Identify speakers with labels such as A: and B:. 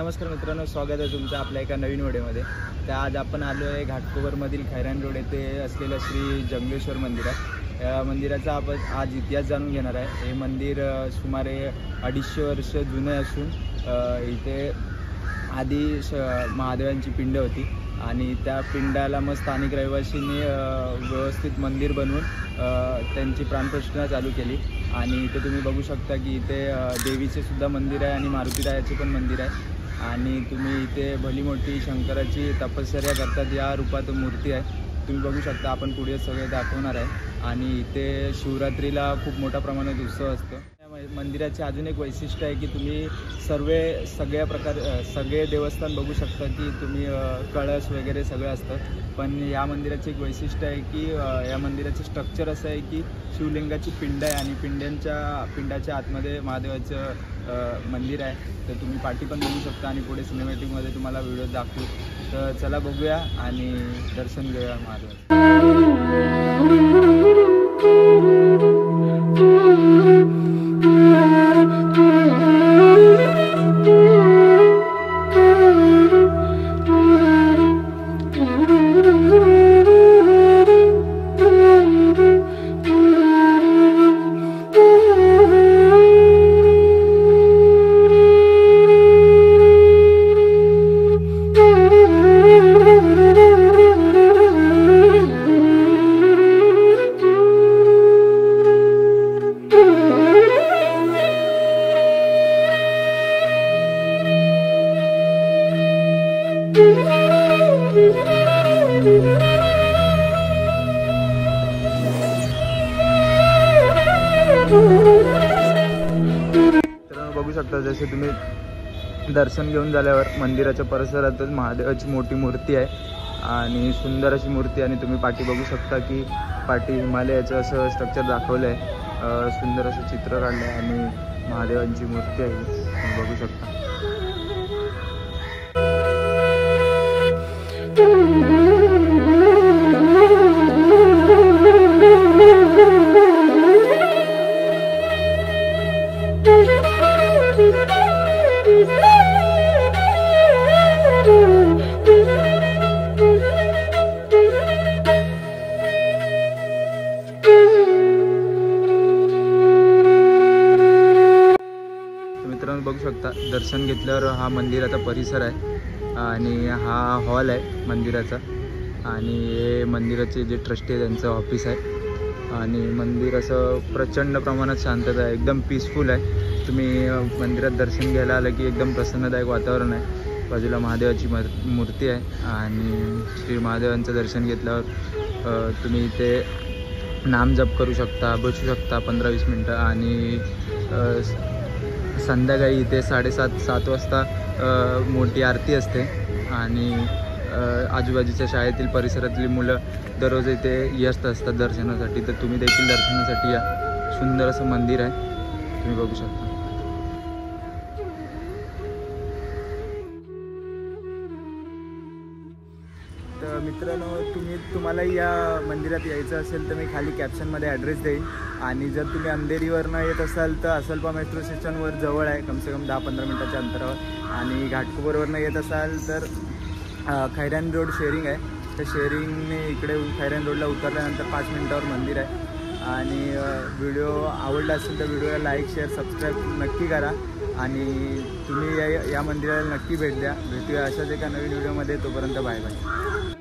A: नमस्कार मित्रांनो, स्वागत आहे तुमचं आपल्या एका नवीन व्हिडिओमध्ये। तर आज आपण आलो आहे घाटकोपरमधील खैरान रोड येथे असलेल्या श्री जंगलेश्वर मंदिरात। या मंदिराचा आपण आज इतिहास जाणून घेणार आहे। हे मंदिर सुमारे 250 वर्ष जुने असून इथे आधी महादेवांची पिंड होती आणि त्या पिंडाला मग स्थानिक रहिवासींनी व्यवस्थित मंदिर बनवून त्यांची प्राणप्रतिष्ठा चालू केली। आणि इथे तुम्ही बघू शकता की इथे देवीचे सुद्धा मंदिर आहे आणि मारुतीरायाचे पण मंदिर आहे। आणि तुम्ही इथे भली मोठी शंकराची तपश्चर्या करतात या रूपात मूर्ती आहे, तुम्ही बघू शकता। आपण पुढे सगळे दाखवणार आहे। आणि इथे शिवरात्रीला खूप मोठ्या प्रमाणात उत्सव असतो। मंदिराचे अजून एक वैशिष्ट्य आहे की तुम्ही सगळे देवस्थान बघू शकता की तुम्ही कळस वगैरे सगळं असतं। पण या मंदिराचे एक वैशिष्ट्य आहे की या मंदिराचं स्ट्रक्चर असं आहे की शिवलिंगाची पिंड आहे आणि पिंडाच्या आतमध्ये महादेवाचं मंदिर आहे। तर तुम्ही पाठी पण बघू शकता आणि पुढे सिनेमॅटिकमध्ये तुम्हाला व्हिडिओ दाखवू। तर चला बघूया आणि दर्शन घेऊया महादेवाचं। तर बघू शकता, जसे तुम्ही दर्शन घेऊन झाल्यावर मंदिराच्या परिसरातच महादेवाची मोठी मूर्ती आहे आणि सुंदर अशी मूर्ती। आणि तुम्ही पाठी बघू शकता की पाठी हिमालयाचं असं स्ट्रक्चर दाखवलं आहे, सुंदर असं चित्र काढलं आहे आणि महादेवांची मूर्ती आहे, तुम्ही बघू शकता। मित्रांनो बघू शकता, दर्शन घेतल्यावर हा मंदिराचा परिसर आहे आणि हा हॉल आहे मंदिराचा। आणि हे मंदिराचे जे ट्रस्टी आहे त्यांचं ऑफिस आहे। आणि मंदिर असं प्रचंड प्रमाणात शांतता आहे, एकदम पीसफुल आहे। तुम्ही मंदिरात दर्शन घ्यायला आलं की एकदम प्रसन्नदायक वातावरण आहे। बाजूला महादेवाची मूर्ती आहे आणि श्री महादेवांचं दर्शन घेतल्यावर तुम्ही इथे नामजप करू शकता, बसू शकता 15-20 मिनटं। आणि संध्याकाळी इथे 7:30 वाजता मोठी आरती असते आणि आजूबाजूच्या शाळेतील परिसरातली मुलं दररोज इथे येत असतात दर्शनासाठी। तर तुम्ही देखील दर्शनासाठी या, सुंदर असं मंदिर आहे, तुम्ही बघू शकता। तर मित्रांनो, तुम्हाला या मंदिरात यायचं असेल तर मी खाली कॅप्शनमध्ये ॲड्रेस देईन। आणि जर तुम्ही अंधेरीवरनं येत असाल तर असलपा मेट्रो स्टेशनवर जवळ आहे, कमसे कम 10-15 मिनटाच्या अंतरावर। आणि घाटकोपरवरनं येत असाल तर खैरान रोड शेअरिंग आहे, तर शेअरिंगने इकडे खैरान रोडला उतरल्यानंतर 5 मिनटावर मंदिर आहे। आणि व्हिडिओ आवडला असेल तर व्हिडिओला लाईक, शेअर, सबस्क्राईब नक्की करा। आणि तुम्ही या मंदिराला नक्की भेट द्या। भेटूया अशाच एका नवीन व्हिडिओमध्ये, तोपर्यंत बाय बाय।